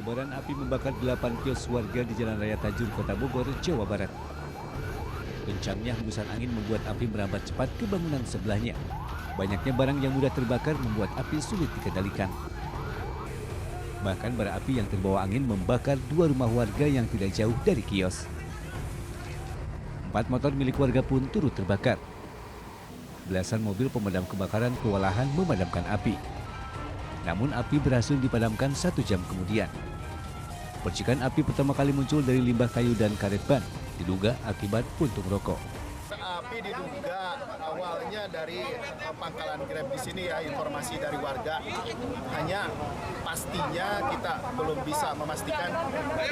Kobaran api membakar 8 kios warga di Jalan Raya Tajur, Kota Bogor, Jawa Barat. Kencangnya hembusan angin membuat api merambat cepat ke bangunan sebelahnya. Banyaknya barang yang mudah terbakar membuat api sulit dikendalikan. Bahkan bara api yang terbawa angin membakar 2 rumah warga yang tidak jauh dari kios. 4 motor milik warga pun turut terbakar. Belasan mobil pemadam kebakaran kewalahan memadamkan api. Namun api berhasil dipadamkan 1 jam kemudian. Percikan api pertama kali muncul dari limbah kayu dan karet ban, diduga akibat puntung rokok. Api diduga awalnya dari pangkalan Grab di sini ya, informasi dari warga. Hanya pastinya kita belum bisa memastikan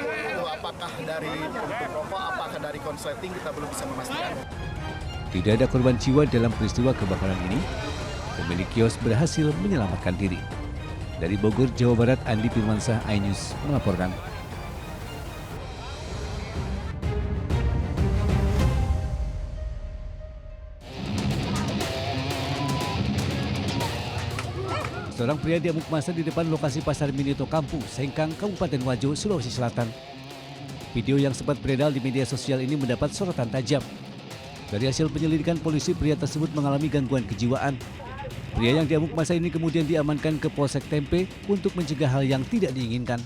itu apakah dari puntung rokok, apakah dari konsleting, kita belum bisa memastikan. Tidak ada korban jiwa dalam peristiwa kebakaran ini. Pemilik kios berhasil menyelamatkan diri. Dari Bogor, Jawa Barat, Andi Firmansyah, iNews melaporkan. Seorang pria diamuk massa di depan lokasi pasar Minito Kampung, Sengkang, Kabupaten Wajo, Sulawesi Selatan. Video yang sempat beredar di media sosial ini mendapat sorotan tajam. Dari hasil penyelidikan polisi, pria tersebut mengalami gangguan kejiwaan. Pria yang diamuk massa ini kemudian diamankan ke Polsek Tempe untuk mencegah hal yang tidak diinginkan.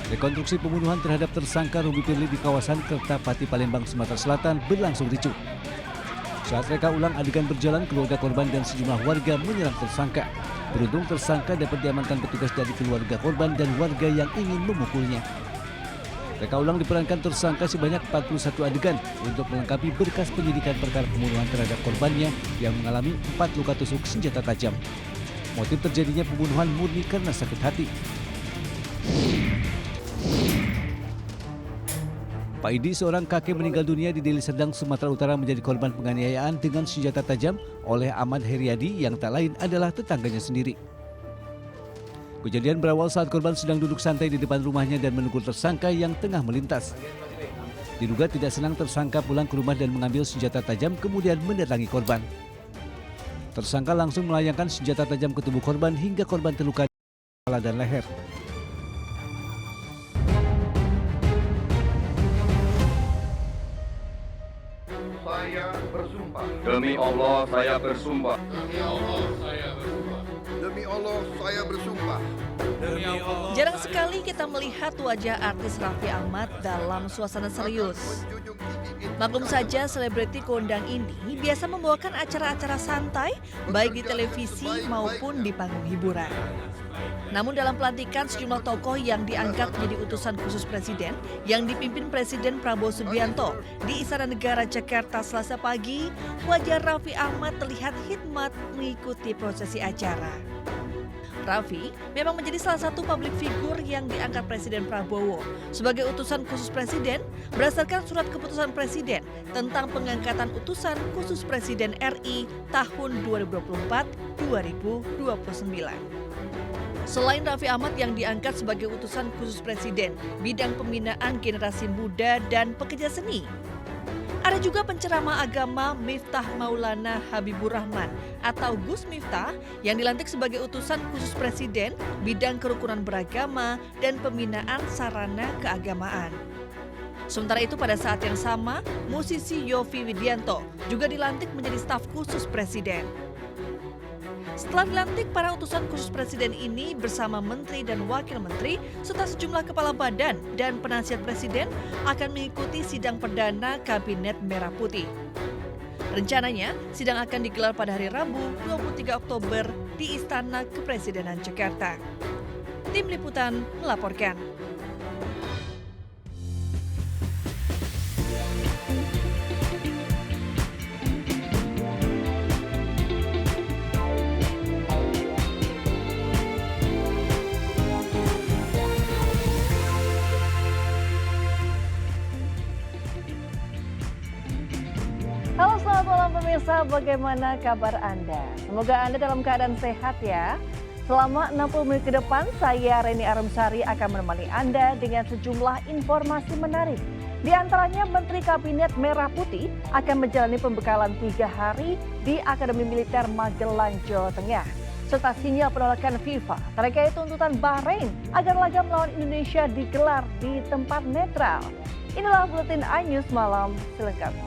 Rekonstruksi pembunuhan terhadap tersangka Ruby Firly di kawasan Kertapati, Palembang, Sumatera Selatan berlangsung ricuh. Saat reka ulang adegan berjalan, keluarga korban dan sejumlah warga menyerang tersangka. Beruntung tersangka dapat diamankan petugas dari keluarga korban dan warga yang ingin memukulnya. Reka ulang diperankan tersangka sebanyak 41 adegan untuk melengkapi berkas penyidikan perkara pembunuhan terhadap korbannya yang mengalami 4 luka tusuk senjata tajam. Motif terjadinya pembunuhan murni karena sakit hati. Pak Idi, seorang kakek meninggal dunia di Deli Serdang, Sumatera Utara, menjadi korban penganiayaan dengan senjata tajam oleh Ahmad Heriadi yang tak lain adalah tetangganya sendiri. Kejadian berawal saat korban sedang duduk santai di depan rumahnya dan menegur tersangka yang tengah melintas. Diduga tidak senang tersangka pulang ke rumah dan mengambil senjata tajam kemudian mendatangi korban. Tersangka langsung melayangkan senjata tajam ke tubuh korban hingga korban terluka di kepala dan leher. Saya bersumpah. Demi Allah saya bersumpah. Demi Allah saya bersumpah. Demi Allah saya bersumpah. Jarang sekali kita melihat wajah artis Raffi Ahmad dalam suasana serius. Maklum saja, selebriti kondang ini biasa membawakan acara-acara santai baik di televisi maupun di panggung hiburan. Namun dalam pelantikan sejumlah tokoh yang diangkat menjadi utusan khusus presiden yang dipimpin Presiden Prabowo Subianto di Istana Negara Jakarta Selasa pagi, wajah Raffi Ahmad terlihat hikmat mengikuti prosesi acara. Raffi memang menjadi salah satu publik figur yang diangkat Presiden Prabowo sebagai utusan khusus presiden berdasarkan surat keputusan presiden tentang pengangkatan utusan khusus presiden RI tahun 2024-2029. Selain Raffi Ahmad yang diangkat sebagai utusan khusus presiden bidang pembinaan generasi muda dan pekerja seni, ada juga penceramah agama Miftah Maulana Habibur Rahman atau Gus Miftah yang dilantik sebagai utusan khusus presiden bidang kerukunan beragama dan pembinaan sarana keagamaan. Sementara itu pada saat yang sama, musisi Yovie Widianto juga dilantik menjadi staf khusus presiden. Setelah dilantik, para utusan khusus presiden ini bersama menteri dan wakil menteri serta sejumlah kepala badan dan penasihat presiden akan mengikuti sidang perdana Kabinet Merah Putih. Rencananya, sidang akan digelar pada hari Rabu 23 Oktober di Istana Kepresidenan Jakarta. Tim Liputan melaporkan. Halo, selamat malam pemirsa, bagaimana kabar Anda? Semoga Anda dalam keadaan sehat ya. Selama 60 menit ke depan, saya Reni Arumsari akan menemani Anda dengan sejumlah informasi menarik. Di antaranya, Menteri Kabinet Merah Putih akan menjalani pembekalan 3 hari di Akademi Militer Magelang, Jawa Tengah. serta sinyal penolakan FIFA terkait tuntutan Bahrain agar laga melawan Indonesia digelar di tempat netral. Inilah Buletin iNews Malam selengkapnya.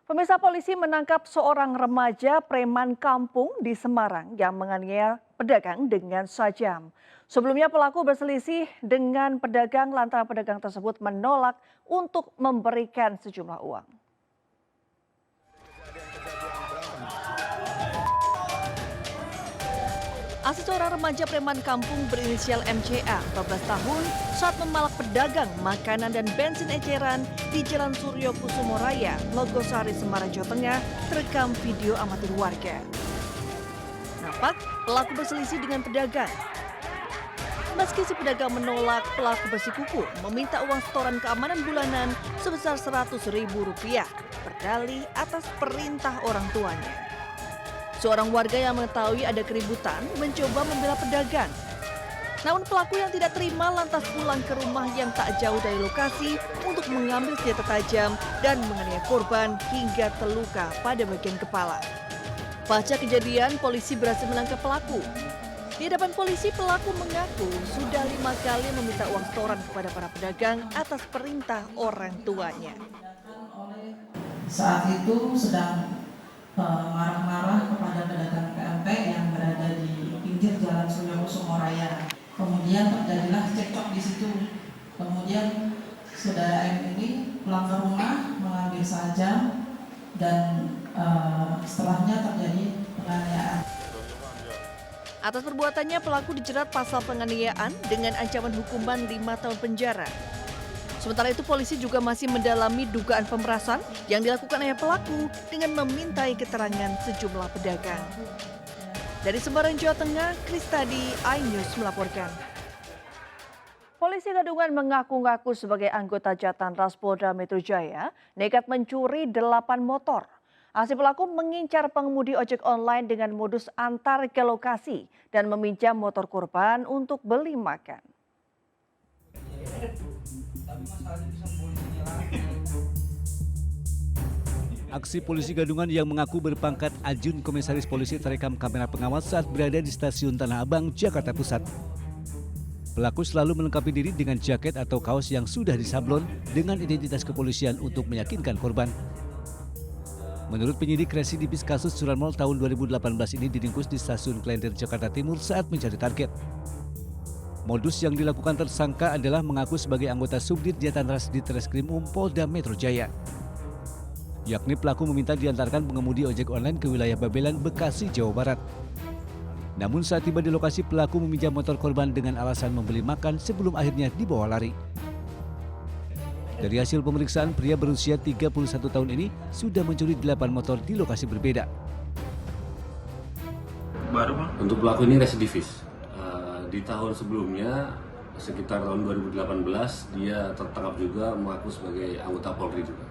Pemirsa, polisi menangkap seorang remaja preman kampung di Semarang yang menganiaya pedagang dengan sajam. Sebelumnya pelaku berselisih dengan pedagang lantaran pedagang tersebut menolak untuk memberikan sejumlah uang. Aksi seorang remaja preman kampung berinisial MCA, 14 tahun, saat memalak pedagang makanan dan bensin eceran di Jalan Suryo Kusumo Raya, Logosari, Semarang, Jawa Tengah, terekam video amatir warga. Nampak pelaku berselisih dengan pedagang. Meski si pedagang menolak, pelaku bersikukuh meminta uang setoran keamanan bulanan sebesar Rp100.000 berdalih atas perintah orang tuanya. Seorang warga yang mengetahui ada keributan mencoba membela pedagang. Namun pelaku yang tidak terima lantas pulang ke rumah yang tak jauh dari lokasi untuk mengambil senjata tajam dan menganiaya korban hingga terluka pada bagian kepala. Pasca kejadian, polisi berhasil menangkap pelaku. Di hadapan polisi, pelaku mengaku sudah 5 kali meminta uang setoran kepada para pedagang atas perintah orang tuanya. Saat itu sedang marah-marah kepada pedagang PMP yang berada di pinggir Jalan Suryo Kusumo Raya. Kemudian terjadilah cekcok di situ. Kemudian saudara M ini pulang ke rumah mengambil sajam dan setelahnya terjadi penganiayaan. Atas perbuatannya, pelaku dijerat pasal penganiayaan dengan ancaman hukuman 5 tahun penjara. Sementara itu, polisi juga masih mendalami dugaan pemerasan yang dilakukan ayah pelaku dengan memintai keterangan sejumlah pedagang. Dari Semarang, Jawa Tengah, Kristadi, iNews melaporkan. Polisi Gadungan mengaku-ngaku sebagai anggota Jatan-Ras Polda Metro Jaya nekat mencuri 8 motor. Aksi pelaku mengincar pengemudi ojek online dengan modus antar ke lokasi dan meminjam motor korban untuk beli makan. Aksi polisi Gadungan yang mengaku berpangkat Ajun Komisaris Polisi terekam kamera pengawas saat berada di stasiun Tanah Abang, Jakarta Pusat. Pelaku selalu melengkapi diri dengan jaket atau kaos yang sudah disablon dengan identitas kepolisian untuk meyakinkan korban. Menurut penyidik, residivis kasus curanmor tahun 2018 ini diringkus di stasiun Klender, Jakarta Timur saat mencari target. Modus yang dilakukan tersangka adalah mengaku sebagai anggota Subdit Jatan-Ras di Treskrim Polda Metro Jaya. Yakni pelaku meminta diantarkan pengemudi ojek online ke wilayah Babelan, Bekasi, Jawa Barat. Namun saat tiba di lokasi, pelaku meminjam motor korban dengan alasan membeli makan sebelum akhirnya dibawa lari. Dari hasil pemeriksaan, pria berusia 31 tahun ini sudah mencuri 8 motor di lokasi berbeda. Untuk pelaku ini residivis. Di tahun sebelumnya, sekitar tahun 2018, dia tertangkap juga mengaku sebagai anggota Polri juga.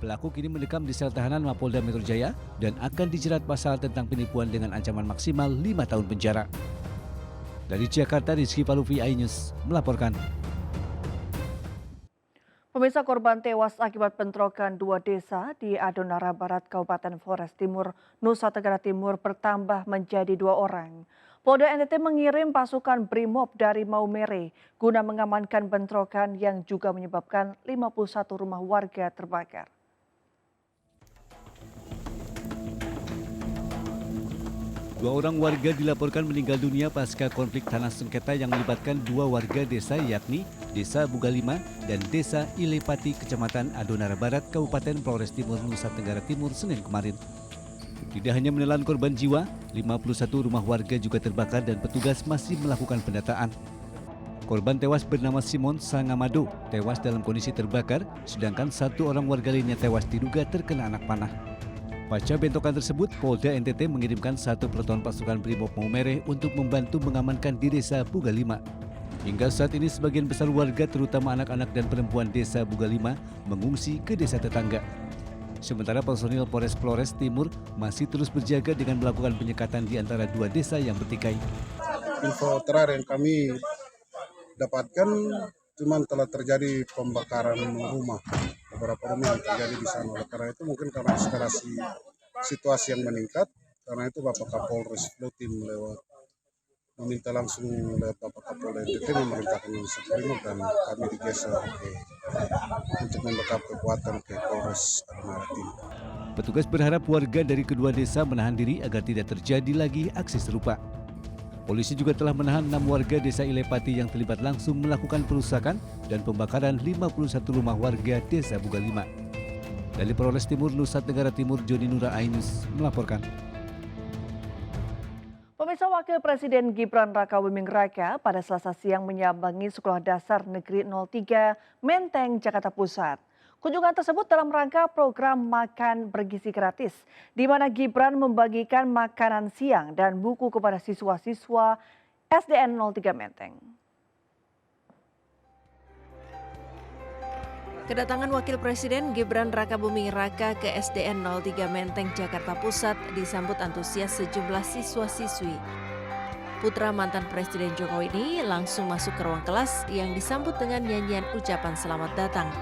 Pelaku kini mendekam di sel tahanan Mapolda Metro Jaya dan akan dijerat pasal tentang penipuan dengan ancaman maksimal 5 tahun penjara. Dari Jakarta, Rizky Paluvi, iNews melaporkan. Pemirsa, korban tewas akibat bentrokan 2 desa di Adonara Barat, Kabupaten Flores Timur, Nusa Tenggara Timur bertambah menjadi 2 orang. Polda NTT mengirim pasukan Brimob dari Maumere guna mengamankan bentrokan yang juga menyebabkan 51 rumah warga terbakar. Dua orang warga dilaporkan meninggal dunia pasca konflik tanah sengketa yang melibatkan 2 warga desa, yakni Desa Bugalima dan Desa Ilepati, Kecamatan Adonara Barat, Kabupaten Flores Timur, Nusa Tenggara Timur, Senin kemarin. Tidak hanya menelan korban jiwa, 51 rumah warga juga terbakar dan petugas masih melakukan pendataan. Korban tewas bernama Simon Sangamado, tewas dalam kondisi terbakar, sedangkan 1 orang warga lainnya tewas diduga terkena anak panah. Pasca bentrokan tersebut, Polda NTT mengirimkan 1 peleton pasukan Brimob Maumere untuk membantu mengamankan di Desa Bugalima. Hingga saat ini sebagian besar warga, terutama anak-anak dan perempuan Desa Bugalima, mengungsi ke desa tetangga. Sementara personil Polres Flores Timur masih terus berjaga dengan melakukan penyekatan di antara 2 desa yang bertikai. Info terakhir yang kami dapatkan cuman telah terjadi pembakaran rumah, beberapa rumah yang terjadi di sana. Oleh karena itu mungkin karena eskalasi situasi yang meningkat, karena itu Bapak Kapolres Flutim lewat meminta langsung lewat Bapak Kapolda NTT memerintahkan Indonesia Primok dan kami digeser untuk membackup kekuatan ke Polres Adamara Timur. Petugas berharap warga dari kedua desa menahan diri agar tidak terjadi lagi aksi serupa. Polisi juga telah menahan 6 warga desa Ilepati yang terlibat langsung melakukan perusakan dan pembakaran 51 rumah warga desa Bugalima. Dari Polres Timur, Nusa Tenggara Timur, Joni Nura Ainus melaporkan. Pemirsa, Wakil Presiden Gibran Rakabuming Raka pada Selasa siang menyambangi Sekolah Dasar Negeri 03 Menteng, Jakarta Pusat. Kunjungan tersebut dalam rangka program makan bergizi gratis, di mana Gibran membagikan makanan siang dan buku kepada siswa-siswa SDN 03 Menteng. Kedatangan Wakil Presiden Gibran Rakabuming Raka ke SDN 03 Menteng, Jakarta Pusat disambut antusias sejumlah siswa-siswi. Putra mantan Presiden Jokowi ini langsung masuk ke ruang kelas yang disambut dengan nyanyian ucapan selamat datang.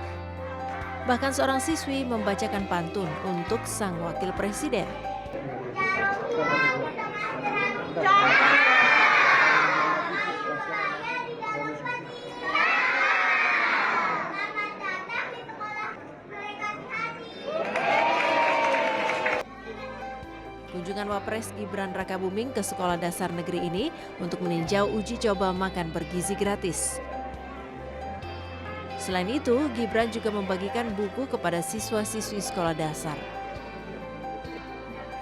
Bahkan seorang siswi membacakan pantun untuk sang Wakil Presiden. Kunjungan Wapres Gibran Rakabuming ke Sekolah Dasar Negeri ini untuk meninjau uji coba makan bergizi gratis. Selain itu, Gibran juga membagikan buku kepada siswa-siswi sekolah dasar.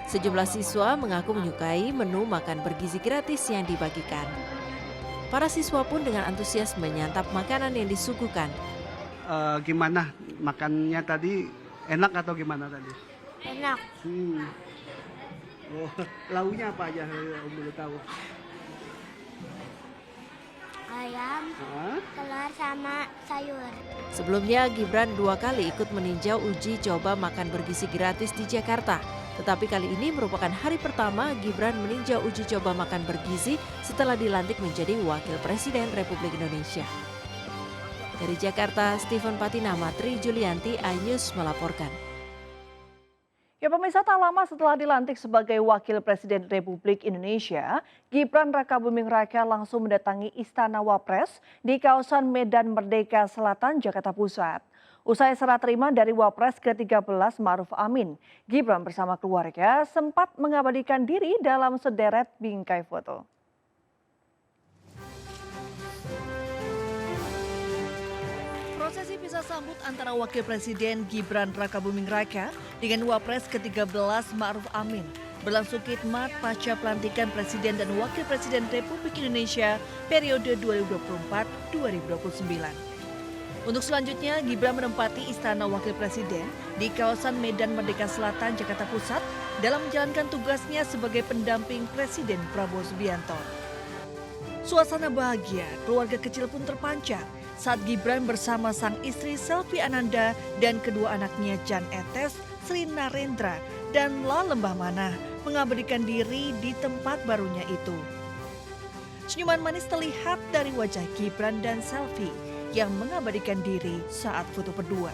Sejumlah siswa mengaku menyukai menu makan bergizi gratis yang dibagikan. Para siswa pun dengan antusias menyantap makanan yang disuguhkan. Gimana makannya tadi? Enak atau gimana tadi? Enak. Oh, launya apa aja Om boleh tahu? Ayam, telur sama sayur. Sebelumnya Gibran 2 kali ikut meninjau uji coba makan bergizi gratis di Jakarta. Tetapi kali ini merupakan hari pertama Gibran meninjau uji coba makan bergizi setelah dilantik menjadi Wakil Presiden Republik Indonesia. Dari Jakarta, Stephen Patinama, Tri Julianti, iNews melaporkan. Ya pemirsa, tak lama setelah dilantik sebagai Wakil Presiden Republik Indonesia, Gibran Rakabuming Raka langsung mendatangi Istana Wapres di kawasan Medan Merdeka Selatan, Jakarta Pusat. Usai serah terima dari Wapres ke-13 Ma'ruf Amin, Gibran bersama keluarga sempat mengabadikan diri dalam sederet bingkai foto. Prosesi pisah sambut antara Wakil Presiden Gibran Rakabuming Raka dengan Wapres ke-13 Ma'ruf Amin berlangsung khidmat pasca pelantikan Presiden dan Wakil Presiden Republik Indonesia periode 2024-2029. Untuk selanjutnya, Gibran menempati Istana Wakil Presiden di kawasan Medan Merdeka Selatan, Jakarta Pusat dalam menjalankan tugasnya sebagai pendamping Presiden Prabowo Subianto. Suasana bahagia keluarga kecil pun terpancar saat Gibran bersama sang istri Selvi Ananda dan kedua anaknya Jan Etes, Sri Narendra, dan La Lembah Manah mengabadikan diri di tempat barunya itu. Senyuman manis terlihat dari wajah Gibran dan Selvi yang mengabadikan diri saat foto berdua.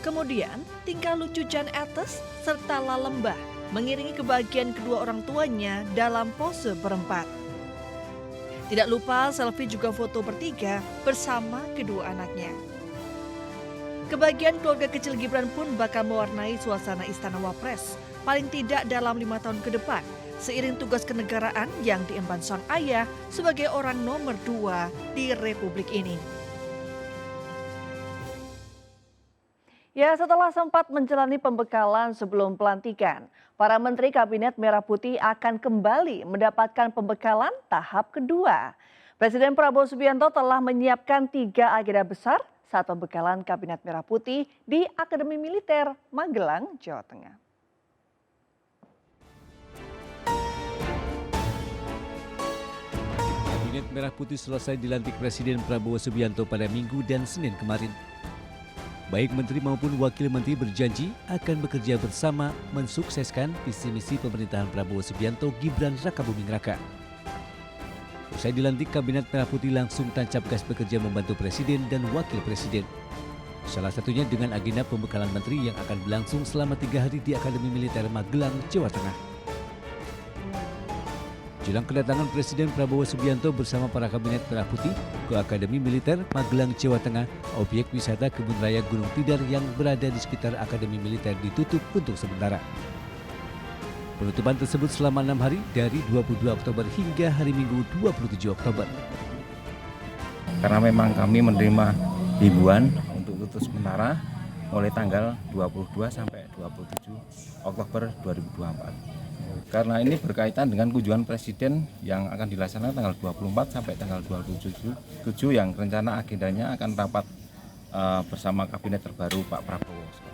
Kemudian tingkah lucu Jan Etes serta La Lembah mengiringi kebahagiaan kedua orang tuanya dalam pose berempat. Tidak lupa selfie juga foto bertiga bersama kedua anaknya. Kebahagiaan keluarga kecil Gibran pun bakal mewarnai suasana Istana Wapres paling tidak dalam 5 tahun ke depan, seiring tugas kenegaraan yang diemban sang ayah sebagai orang nomor 2 di Republik ini. Ya, setelah sempat menjalani pembekalan sebelum pelantikan, para Menteri Kabinet Merah Putih akan kembali mendapatkan pembekalan tahap kedua. Presiden Prabowo Subianto telah menyiapkan 3 agenda besar saat pembekalan Kabinet Merah Putih di Akademi Militer Magelang, Jawa Tengah. Kabinet Merah Putih selesai dilantik Presiden Prabowo Subianto pada Minggu dan Senin kemarin. Baik menteri maupun wakil menteri berjanji akan bekerja bersama mensukseskan visi misi pemerintahan Prabowo Subianto Gibran Rakabuming Raka. Usai dilantik, Kabinet Merah Putih langsung tancap gas bekerja membantu Presiden dan Wakil Presiden. Salah satunya dengan agenda pembekalan menteri yang akan berlangsung selama 3 hari di Akademi Militer Magelang, Jawa Tengah. Jelang kedatangan Presiden Prabowo Subianto bersama para Kabinet Merah Putih ke Akademi Militer Magelang, Jawa Tengah, objek wisata Kebun Raya Gunung Tidar yang berada di sekitar Akademi Militer ditutup untuk sementara. Penutupan tersebut selama 6 hari dari 22 Oktober hingga hari Minggu 27 Oktober. Karena memang kami menerima himbauan untuk tutup sementara mulai tanggal 22 sampai 27 Oktober 2024. Karena ini berkaitan dengan kunjungan Presiden yang akan dilaksanakan tanggal 24 sampai tanggal 27 yang rencana agendanya akan rapat bersama Kabinet terbaru Pak Prabowo.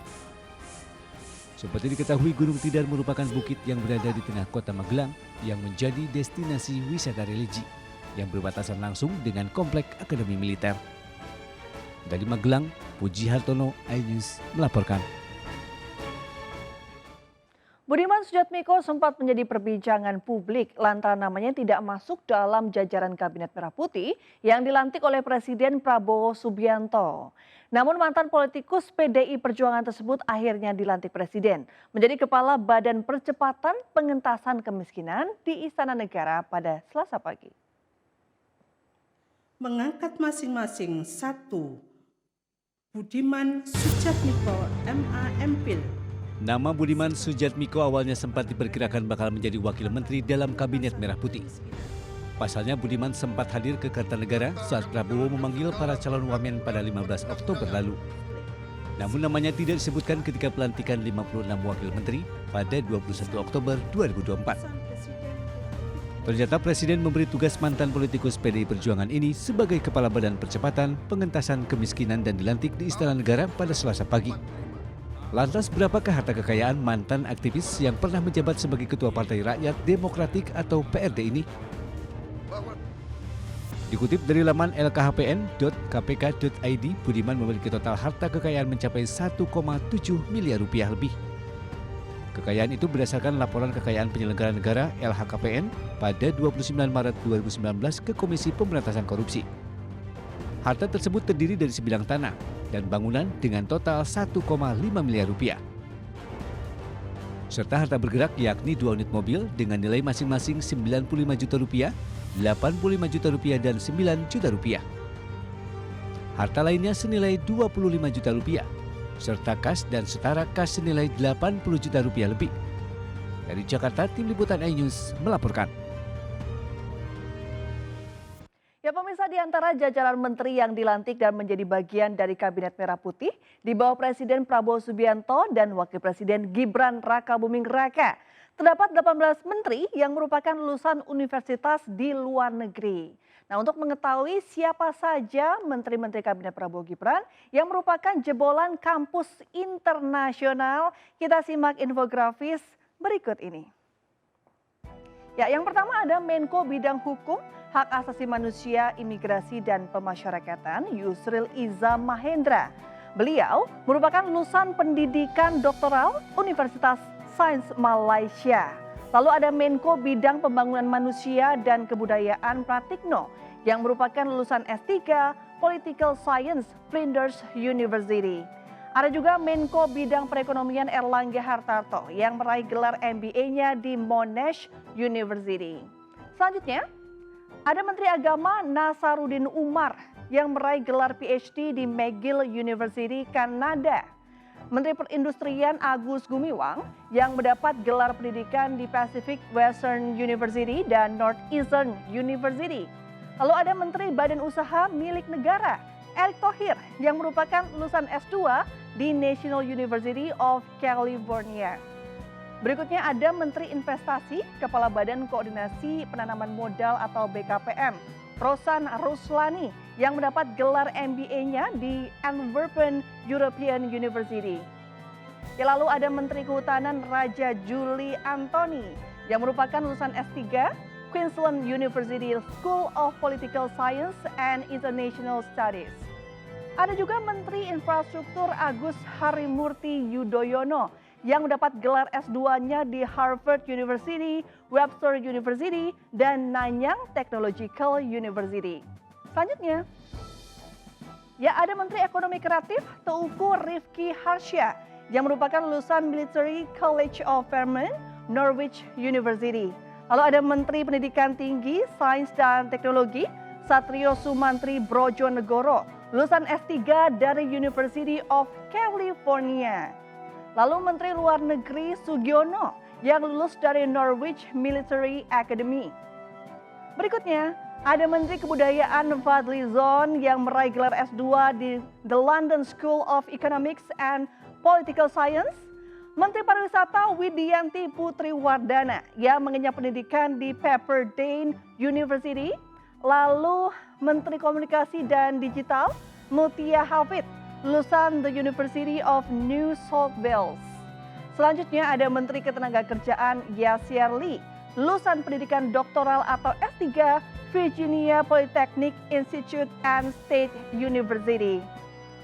Seperti diketahui, Gunung Tidar merupakan bukit yang berada di tengah kota Magelang yang menjadi destinasi wisata religi yang berbatasan langsung dengan komplek Akademi Militer. Dari Magelang, Puji Hartono, iNews melaporkan. Budiman Sujatmiko sempat menjadi perbincangan publik lantaran namanya tidak masuk dalam jajaran Kabinet Merah Putih yang dilantik oleh Presiden Prabowo Subianto. Namun mantan politikus PDI Perjuangan tersebut akhirnya dilantik Presiden menjadi Kepala Badan Percepatan Pengentasan Kemiskinan di Istana Negara pada Selasa pagi. Mengangkat masing-masing satu, Budiman Sujatmiko MA MPhil. Nama Budiman Sujatmiko awalnya sempat diperkirakan bakal menjadi wakil menteri dalam Kabinet Merah Putih. Pasalnya Budiman sempat hadir ke Kertanegara saat Prabowo memanggil para calon wamen pada 15 Oktober lalu. Namun namanya tidak disebutkan ketika pelantikan 56 wakil menteri pada 21 Oktober 2024. Ternyata Presiden memberi tugas mantan politikus PDI Perjuangan ini sebagai Kepala Badan Percepatan Pengentasan Kemiskinan dan dilantik di Istana Negara pada Selasa pagi. Lantas berapakah harta kekayaan mantan aktivis yang pernah menjabat sebagai Ketua Partai Rakyat Demokratik atau PRD ini? Dikutip dari laman lkhpn.kpk.id, Budiman memiliki total harta kekayaan mencapai 1,7 miliar rupiah lebih. Kekayaan itu berdasarkan laporan kekayaan penyelenggara negara LHKPN pada 29 Maret 2019 ke Komisi Pemberantasan Korupsi. Harta tersebut terdiri dari sebidang tanah dan bangunan dengan total 1,5 miliar rupiah. Serta harta bergerak yakni 2 unit mobil dengan nilai masing-masing 95 juta rupiah, 85 juta rupiah dan 9 juta rupiah. Harta lainnya senilai 25 juta rupiah, serta kas dan setara kas senilai 80 juta rupiah lebih. Dari Jakarta, Tim Liputan iNews melaporkan. Ya pemirsa, di antara jajaran menteri yang dilantik dan menjadi bagian dari Kabinet Merah Putih di bawah Presiden Prabowo Subianto dan Wakil Presiden Gibran Rakabuming Raka, terdapat 18 menteri yang merupakan lulusan universitas di luar negeri. Nah, untuk mengetahui siapa saja menteri-menteri Kabinet Prabowo Gibran yang merupakan jebolan kampus internasional, kita simak infografis berikut ini. Ya, yang pertama ada Menko Bidang Hukum, Hak Asasi Manusia, Imigrasi dan Pemasyarakatan Yusril Iza Mahendra. Beliau merupakan lulusan pendidikan doktoral Universitas Sains Malaysia. Lalu ada Menko Bidang Pembangunan Manusia dan Kebudayaan Pratikno yang merupakan lulusan S3 Political Science Flinders University. Ada juga Menko Bidang Perekonomian Erlangga Hartarto yang meraih gelar MBA-nya di Monash University. Selanjutnya, ada Menteri Agama Nasaruddin Umar yang meraih gelar PhD di McGill University, Kanada. Menteri Perindustrian Agus Gumiwang yang mendapat gelar pendidikan di Pacific Western University dan Northeastern University. Lalu ada Menteri Badan Usaha Milik Negara Erick Thohir yang merupakan lulusan S2 di National University of California. Berikutnya ada Menteri Investasi, Kepala Badan Koordinasi Penanaman Modal atau BKPM, Rosan Ruslani yang mendapat gelar MBA-nya di Antwerpen European University. Ya, lalu ada Menteri Kehutanan Raja Juli Antoni yang merupakan lulusan S3 Queensland University School of Political Science and International Studies. Ada juga Menteri Infrastruktur Agus Harimurti Yudhoyono yang mendapat gelar S2-nya di Harvard University, Webster University, dan Nanyang Technological University. Selanjutnya, ya ada Menteri Ekonomi Kreatif Teuku Rifki Harsha yang merupakan lulusan Military College of Vermont, Norwich University. Lalu ada Menteri Pendidikan Tinggi, Sains dan Teknologi Satrio Sumantri Brojonegoro, lulusan S3 dari University of California. Lalu Menteri Luar Negeri Sugiono yang lulus dari Norwich Military Academy. Berikutnya, ada Menteri Kebudayaan Fadli Zon yang meraih gelar S2 di The London School of Economics and Political Science. Menteri Pariwisata Widianti Putri Wardana yang mengenyam pendidikan di Pepperdine University. Lalu Menteri Komunikasi dan Digital Mutia Hafid, lulusan The University of New South Wales. Selanjutnya ada Menteri Ketenagakerjaan Yasir Lee, lulusan pendidikan doktoral atau S3 Virginia Polytechnic Institute and State University.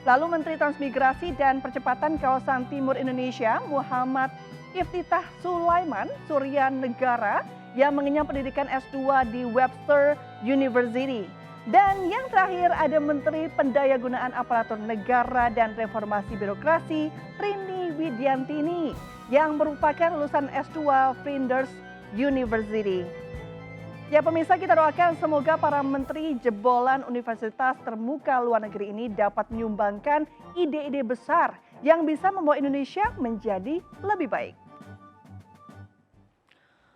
Lalu Menteri Transmigrasi dan Percepatan Kawasan Timur Indonesia Muhammad Iftitah Sulaiman Surya Negara yang mengenyam pendidikan S2 di Webster University. Dan yang terakhir ada Menteri Pendayagunaan Aparatur Negara dan Reformasi Birokrasi Rini Widiantini yang merupakan lulusan S2 Flinders University. Ya pemirsa, kita doakan semoga para menteri jebolan universitas termuka luar negeri ini dapat menyumbangkan ide-ide besar yang bisa membawa Indonesia menjadi lebih baik.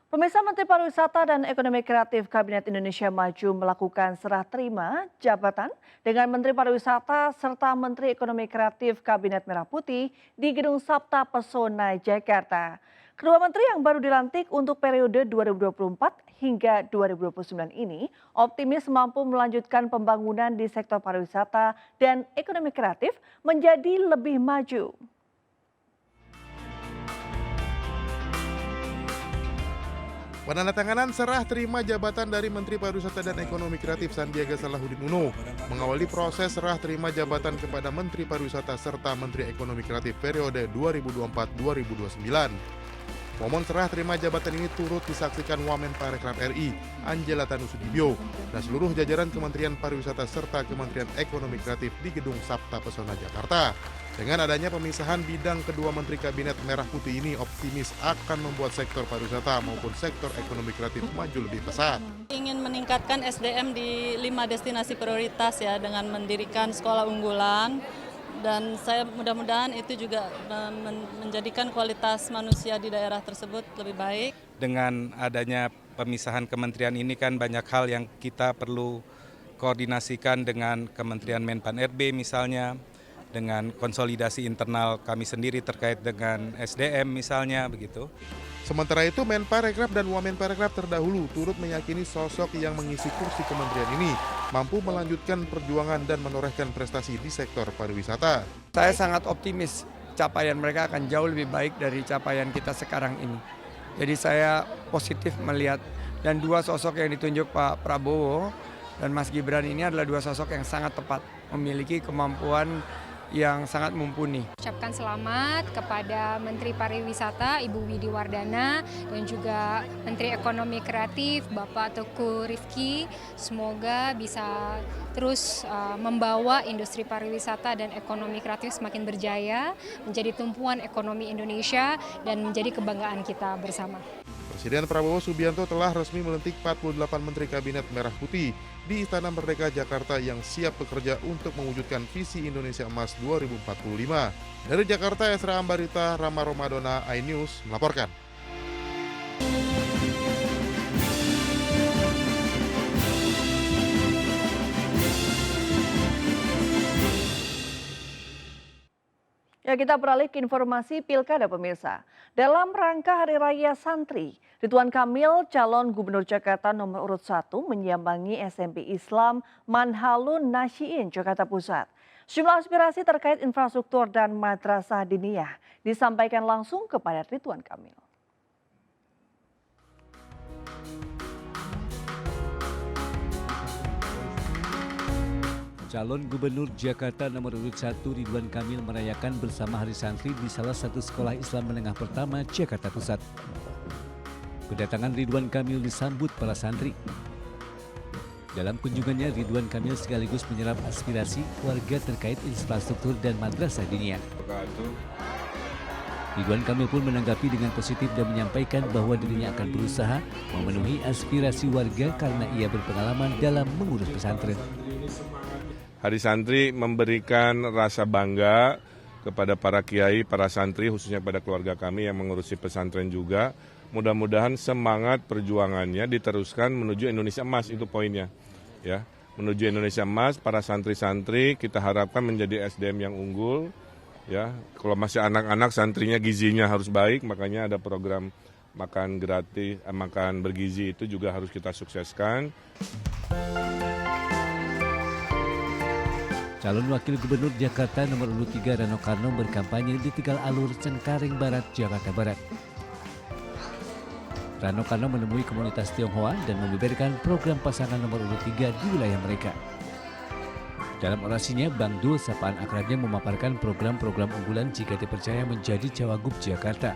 Pemirsa, Menteri Pariwisata dan Ekonomi Kreatif Kabinet Indonesia Maju melakukan serah terima jabatan dengan Menteri Pariwisata serta Menteri Ekonomi Kreatif Kabinet Merah Putih di Gedung Sabta Pesona, Jakarta. Kedua menteri yang baru dilantik untuk periode 2024 hingga 2029 ini optimis mampu melanjutkan pembangunan di sektor pariwisata dan ekonomi kreatif menjadi lebih maju. Penandatanganan serah terima jabatan dari Menteri Pariwisata dan Ekonomi Kreatif Sandiaga Salahuddin Uno mengawali proses serah terima jabatan kepada Menteri Pariwisata serta Menteri Ekonomi Kreatif periode 2024-2029. Momen serah terima jabatan ini turut disaksikan Wamen Parekraf RI, Angela Tanusudibyo, dan seluruh jajaran Kementerian Pariwisata serta Kementerian Ekonomi Kreatif di Gedung Sabta Pesona, Jakarta. Dengan adanya pemisahan bidang kedua Menteri Kabinet Merah Putih ini optimis akan membuat sektor pariwisata maupun sektor ekonomi kreatif maju lebih pesat. Ingin meningkatkan SDM di 5 destinasi prioritas ya dengan mendirikan sekolah unggulan. Dan saya mudah-mudahan itu juga menjadikan kualitas manusia di daerah tersebut lebih baik. Dengan adanya pemisahan kementerian ini kan banyak hal yang kita perlu koordinasikan dengan Kementerian Menpan RB misalnya, dengan konsolidasi internal kami sendiri terkait dengan SDM misalnya begitu. Sementara itu Menparekraf dan Wamenparekraf terdahulu turut meyakini sosok yang mengisi kursi kementerian ini mampu melanjutkan perjuangan dan menorehkan prestasi di sektor pariwisata. Saya sangat optimis capaian mereka akan jauh lebih baik dari capaian kita sekarang ini. Jadi saya positif melihat, dan dua sosok yang ditunjuk Pak Prabowo dan Mas Gibran ini adalah dua sosok yang sangat tepat, memiliki kemampuan yang sangat mumpuni. Ucapkan selamat kepada Menteri Pariwisata Ibu Widi Wardana dan juga Menteri Ekonomi Kreatif Bapak Teuku Rifki. Semoga bisa terus membawa industri pariwisata dan ekonomi kreatif semakin berjaya, menjadi tumpuan ekonomi Indonesia dan menjadi kebanggaan kita bersama. Presiden Prabowo Subianto telah resmi melantik 48 Menteri Kabinet Merah Putih di Istana Merdeka Jakarta yang siap bekerja untuk mewujudkan visi Indonesia Emas 2045. Dari Jakarta, Esra Ambarita, Rama Romadona, iNews melaporkan. Ya, kita beralih ke informasi Pilkada pemirsa. Dalam rangka Hari Raya Santri, Ridwan Kamil, calon Gubernur Jakarta nomor urut 1, menyambangi SMP Islam Manhalun Nasyiin, Jakarta Pusat. Sejumlah aspirasi terkait infrastruktur dan madrasah diniyah disampaikan langsung kepada Ridwan Kamil. Calon Gubernur Jakarta nomor urut 1 Ridwan Kamil merayakan bersama Hari Santri di salah satu sekolah Islam menengah pertama Jakarta Pusat. Kedatangan Ridwan Kamil disambut para santri. Dalam kunjungannya, Ridwan Kamil sekaligus menyerap aspirasi warga terkait infrastruktur dan madrasah diniyah. Ridwan Kamil pun menanggapi dengan positif dan menyampaikan bahwa dirinya akan berusaha memenuhi aspirasi warga karena ia berpengalaman dalam mengurus pesantren. Hari Santri memberikan rasa bangga kepada para kiai, para santri, khususnya pada keluarga kami yang mengurusi pesantren juga. Mudah-mudahan semangat perjuangannya diteruskan menuju Indonesia Emas, itu poinnya. Ya, menuju Indonesia Emas, para santri-santri kita harapkan menjadi SDM yang unggul. Ya, kalau masih anak-anak santrinya gizinya harus baik, makanya ada program makan gratis, makan bergizi itu juga harus kita sukseskan. Calon Wakil Gubernur Jakarta nomor urut 3 Rano Karno berkampanye di Tegal Alur, Cengkareng Barat, Jakarta Barat. Rano Karno menemui komunitas Tionghoa dan membeberkan program pasangan nomor urut 3 di wilayah mereka. Dalam orasinya, Bang Dul sapaan akrabnya memaparkan program-program unggulan jika dipercaya menjadi Cawagup Jakarta.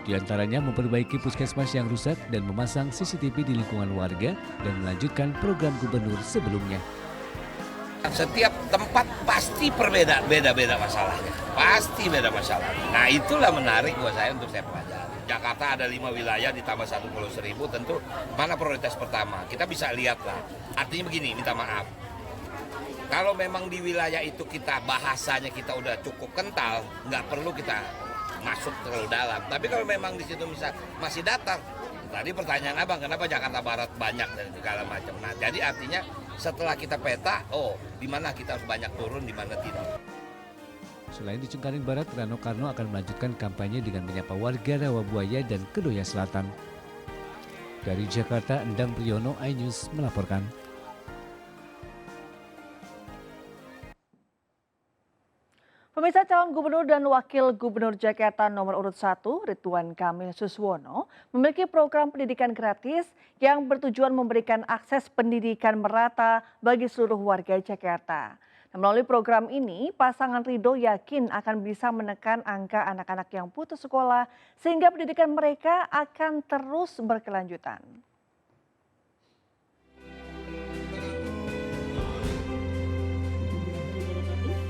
Di antaranya memperbaiki puskesmas yang rusak dan memasang CCTV di lingkungan warga dan melanjutkan program gubernur sebelumnya. Setiap tempat pasti beda-beda masalahnya. Pasti beda masalahnya. Nah, itulah menarik buat saya untuk saya pelajari. Jakarta ada 5 wilayah ditambah 1 Pulau Seribu, tentu mana prioritas pertama? Kita bisa lihatlah. Artinya begini, minta maaf. Kalau memang di wilayah itu kita bahasanya kita udah cukup kental, nggak perlu kita masuk terlalu dalam. Tapi kalau memang di situ masih datar, tadi pertanyaan Abang, kenapa Jakarta Barat banyak dan segala macam. Nah, jadi artinya setelah kita peta, di mana kita harus banyak turun, di mana tidak. Selain di Cengkareng Barat, Rano Karno akan melanjutkan kampanye dengan menyapa warga Rawabuaya dan Kedoya Selatan. Dari Jakarta, Endang Priyono, iNews melaporkan. Pemirsa, calon gubernur dan wakil gubernur Jakarta nomor urut 1 Ridwan Kamil Suswono memiliki program pendidikan gratis yang bertujuan memberikan akses pendidikan merata bagi seluruh warga Jakarta. Nah, melalui program ini, pasangan Ridho yakin akan bisa menekan angka anak-anak yang putus sekolah sehingga pendidikan mereka akan terus berkelanjutan.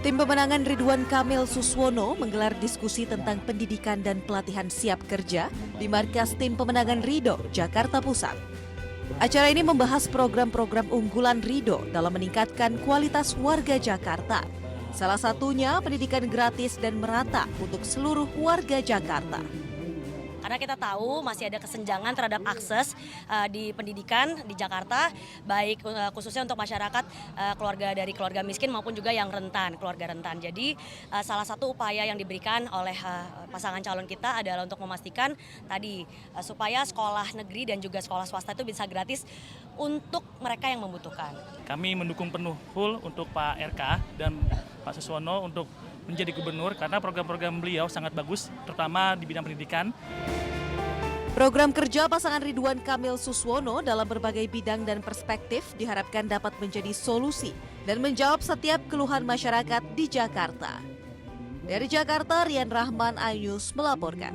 Tim pemenangan Ridwan Kamil Suswono menggelar diskusi tentang pendidikan dan pelatihan siap kerja di markas Tim Pemenangan Ridho, Jakarta Pusat. Acara ini membahas program-program unggulan Ridho dalam meningkatkan kualitas warga Jakarta. Salah satunya pendidikan gratis dan merata untuk seluruh warga Jakarta. Karena kita tahu masih ada kesenjangan terhadap akses di pendidikan di Jakarta, baik khususnya untuk masyarakat keluarga miskin maupun juga yang rentan, keluarga rentan. Jadi salah satu upaya yang diberikan oleh pasangan calon kita adalah untuk memastikan tadi supaya sekolah negeri dan juga sekolah swasta itu bisa gratis untuk mereka yang membutuhkan. Kami mendukung penuh full untuk Pak RK dan Pak Suswono untuk menjadi gubernur karena program-program beliau sangat bagus, terutama di bidang pendidikan. Program kerja pasangan Ridwan Kamil Suswono dalam berbagai bidang dan perspektif diharapkan dapat menjadi solusi dan menjawab setiap keluhan masyarakat di Jakarta. Dari Jakarta, Rian Rahman, iNews melaporkan.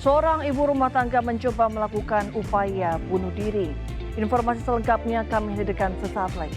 Seorang ibu rumah tangga mencoba melakukan upaya bunuh diri. Informasi selengkapnya kami hadirkan sesaat lagi.